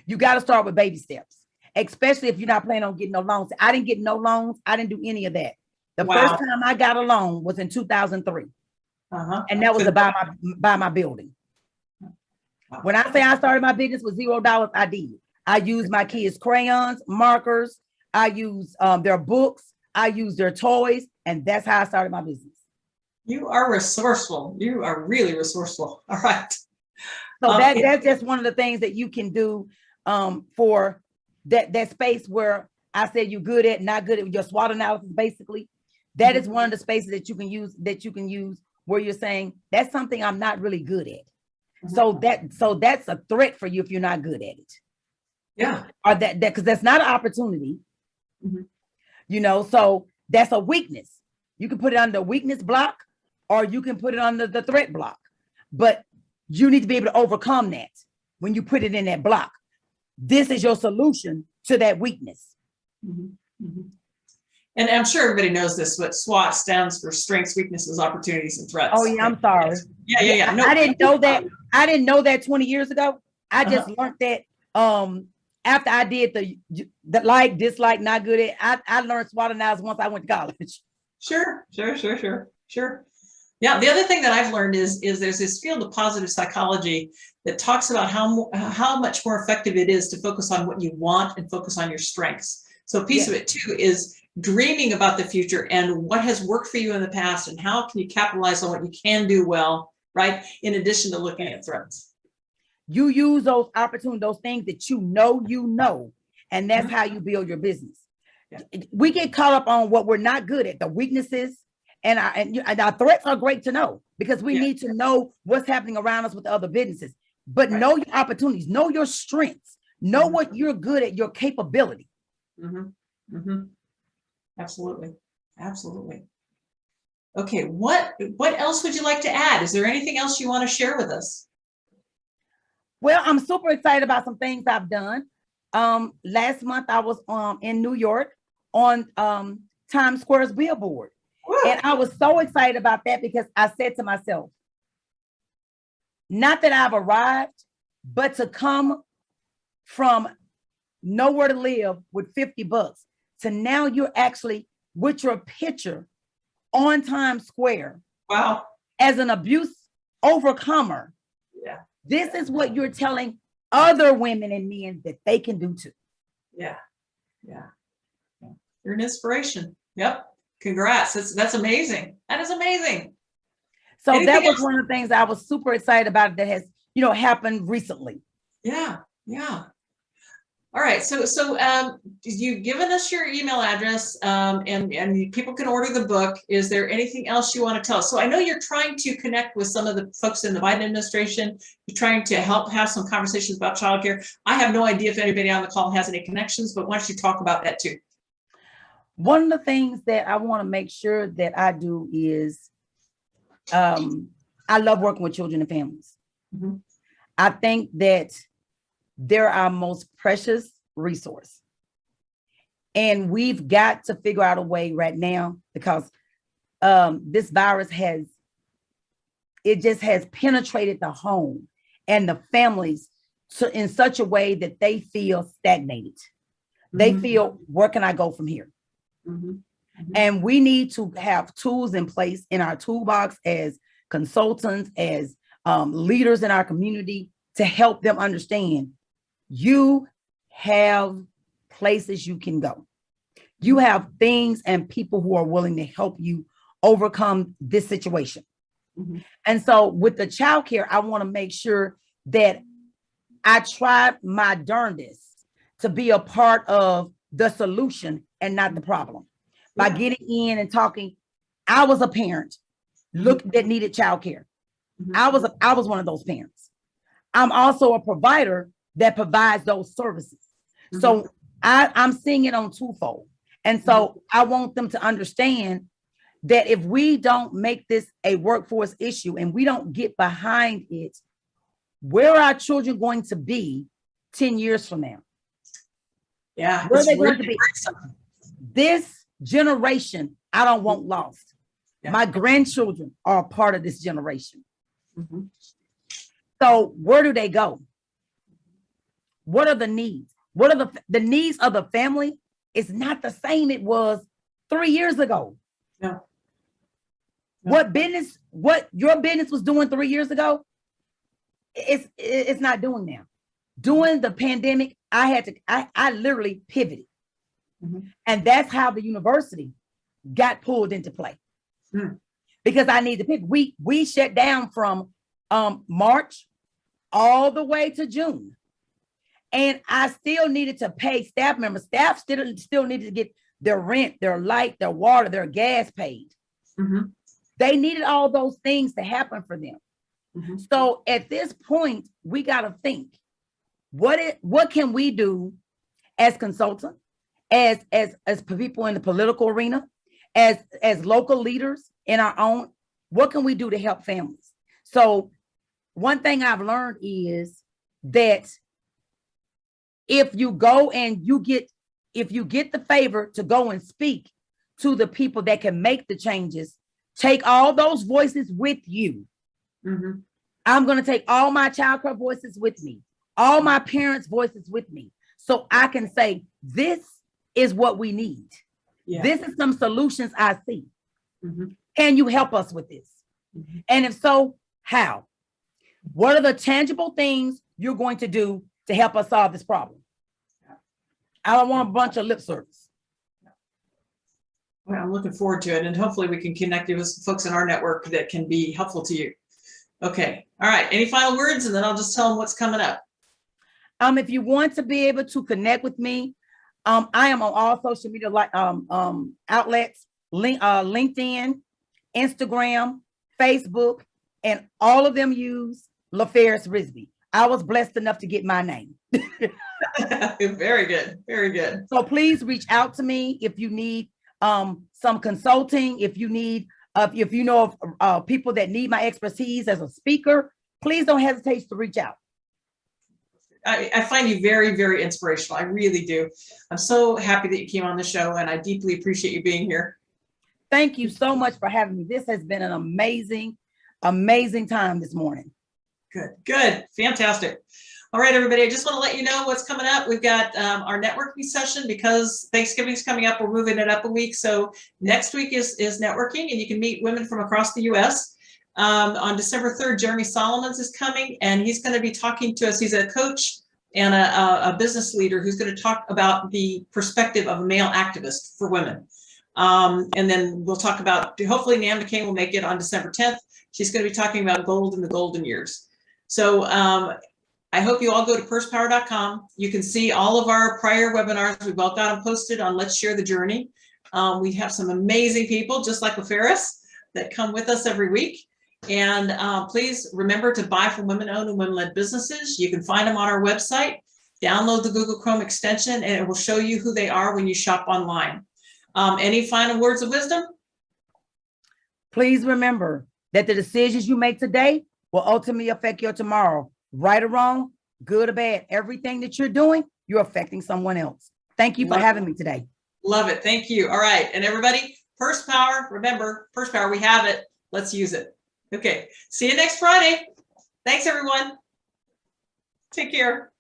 You got to start with baby steps, especially if you're not planning on getting no loans. I didn't get no loans. I didn't do any of that. The first time I got a loan was in 2003. And that was to buy my building. When I say I started my business with $0, I did. I used my kids' crayons, markers. I used their books. I used their toys. And that's how I started my business. You are resourceful. You are really resourceful. All right. So that's just one of the things that you can do for that space where I said you're good at, not good at your SWOT analysis, basically. That is one of the spaces that you can use where you're saying that's something I'm not really good at. So that's a threat for you if you're not good at it. Yeah. Or that because that's not an opportunity. So that's a weakness. You can put it under weakness block, or you can put it under the threat block. But you need to be able to overcome that when you put it in that block. This is your solution to that weakness. And I'm sure everybody knows this, but SWOT stands for strengths, weaknesses, opportunities, and threats. Oh yeah, I'm sorry. Yeah. No, I didn't know that. I didn't know that 20 years ago. I just learned that after I did the like, dislike, not good at. I learned SWOT analysis once I went to college. Sure. Yeah, the other thing that I've learned is there's this field of positive psychology that talks about how much more effective it is to focus on what you want and focus on your strengths. So a piece of it too is dreaming about the future and what has worked for you in the past and how can you capitalize on what you can do well, right? In addition to looking at threats. You use those opportunities, those things that you know, and that's how you build your business. Yeah. We get caught up on what we're not good at, the weaknesses, and our threats are great to know because we need to know what's happening around us with other businesses. But know your opportunities, know your strengths, know what you're good at, your capability. Absolutely. Okay, what else would you like to add? Is there anything else you want to share with us? Well, I'm super excited about some things I've done. Last month I was in New York on Times Square's billboard. Woo. And I was so excited about that because I said to myself, not that I've arrived, but to come from nowhere to live with $50 to now you're actually with your picture on Times Square. Wow. As an abuse overcomer. Yeah. This is what you're telling other women and men that they can do too. Yeah. Yeah. You're an inspiration. Yep. Congrats. That's amazing. That is amazing. So Anything that was else? one of the things I was super excited about that has, happened recently. Yeah. Yeah. All right. So you've given us your email address, and people can order the book. Is there anything else you want to tell us? So I know you're trying to connect with some of the folks in the Biden administration. You're trying to help have some conversations about childcare. I have no idea if anybody on the call has any connections, but why don't you talk about that too? One of the things that I want to make sure that I do is, I love working with children and families. Mm-hmm. I think that they're our most precious resource. And we've got to figure out a way right now because this virus has penetrated the home and the families in such a way that they feel stagnated. Mm-hmm. They feel, where can I go from here? Mm-hmm. Mm-hmm. And we need to have tools in place in our toolbox as consultants, as leaders in our community to help them understand you have places you can go. You have things and people who are willing to help you overcome this situation. Mm-hmm. And so with the childcare, I want to make sure that I try my darndest to be a part of the solution and not the problem. By getting in and talking, I was a parent that needed childcare. Mm-hmm. I was one of those parents. I'm also a provider that provides those services. Mm-hmm. So I'm seeing it on twofold. And so I want them to understand that if we don't make this a workforce issue and we don't get behind it, where are our children going to be 10 years from now? Yeah. Where are they going to be? This generation, I don't want lost. Yeah. My grandchildren are a part of this generation. Mm-hmm. So where do they go? What are the needs? What are the needs of the family? It's not the same it was 3 years ago. No. What your business was doing 3 years ago, it's not doing now. During the pandemic, I literally pivoted. Mm-hmm. And that's how the university got pulled into play. Because I need to pick. We shut down from March all the way to June. And I still needed to pay staff members. Staff still needed to get their rent, their light, their water, their gas paid. Mm-hmm. They needed all those things to happen for them. Mm-hmm. So at this point, we got to think, what can we do as consultants, as people in the political arena, as local leaders in our own, what can we do to help families? So one thing I've learned is that if you go and if you get the favor to go and speak to the people that can make the changes, take all those voices with you. Mm-hmm. I'm going to take all my childcare voices with me, all my parents' voices with me, so I can say, this is what we need. Yeah. This is some solutions I see. Mm-hmm. Can you help us with this? Mm-hmm. And if so, how? What are the tangible things you're going to do to help us solve this problem? I don't want a bunch of lip service. Well, I'm looking forward to it, and hopefully we can connect you with some folks in our network that can be helpful to you. Okay. All right. Any final words? And then I'll just tell them what's coming up. If you want to be able to connect with me, I am on all social media outlets, LinkedIn, Instagram, Facebook, and all of them use LaFarris Risby. I was blessed enough to get my name. Very good. Very good. So please reach out to me if you need some consulting, if you need, if you know of people that need my expertise as a speaker, please don't hesitate to reach out. I find you very, very inspirational. I really do. I'm so happy that you came on the show, and I deeply appreciate you being here. Thank you so much for having me. This has been an amazing, amazing time this morning. Good, good, fantastic. All right, everybody, I just want to let you know what's coming up. We've got our networking session because Thanksgiving's coming up. We're moving it up a week. So next week is networking, and you can meet women from across the U.S. On December 3rd, Jeremy Solomons is coming, and he's going to be talking to us. He's a coach and a business leader who's going to talk about the perspective of a male activist for women. And then we'll talk about, hopefully Nan McCain will make it on December 10th. She's going to be talking about gold in the golden years. So I hope you all go to pursepower.com. You can see all of our prior webinars. We've all got them posted on Let's Share the Journey. We have some amazing people, just like LaFarris, that come with us every week. And please remember to buy from women-owned and women-led businesses. You can find them on our website. Download the Google Chrome extension, and it will show you who they are when you shop online. Any final words of wisdom? Please remember that the decisions you make today will ultimately affect your tomorrow. Right or wrong, good or bad, everything that you're doing, you're affecting someone else. Thank you for having me today. Love it. Thank you. All right. And everybody, Purse Power, remember, Purse Power, we have it. Let's use it. Okay. See you next Friday. Thanks, everyone. Take care.